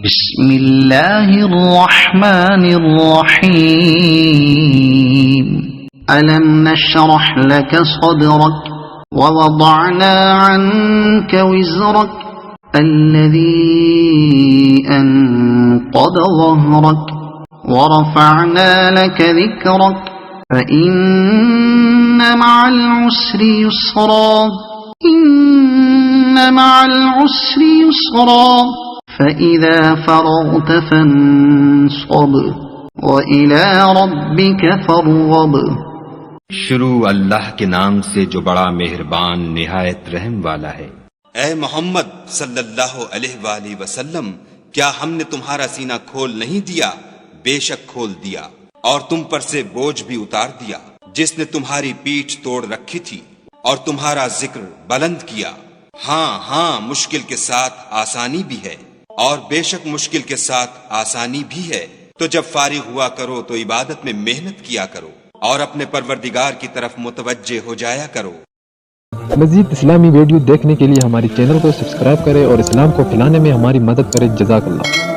بسم اللہ الرحمن الرحیم ألم نشرح لك صدرك ووضعنا عنك وزرك الذي أنقض ظهرك ورفعنا لك ذكرك فإن مع العسر يسرا إن مع العسر يسرا فإذا فرغت فانصب وإلى ربك فارغب۔ شروع اللہ کے نام سے جو بڑا مہربان نہایت رحم والا ہے۔ اے محمد صلی اللہ علیہ وآلہ وسلم، کیا ہم نے تمہارا سینہ کھول نہیں دیا؟ بے شک کھول دیا، اور تم پر سے بوجھ بھی اتار دیا، جس نے تمہاری پیٹھ توڑ رکھی تھی، اور تمہارا ذکر بلند کیا۔ ہاں مشکل کے ساتھ آسانی بھی ہے، اور بے شک مشکل کے ساتھ آسانی بھی ہے۔ تو جب فارغ ہوا کرو تو عبادت میں محنت کیا کرو، اور اپنے پروردگار کی طرف متوجہ ہو جایا کرو۔ مزید اسلامی ویڈیو دیکھنے کے لیے ہمارے چینل کو سبسکرائب کریں اور اسلام کو پھیلانے میں ہماری مدد کریں۔ جزاک اللہ۔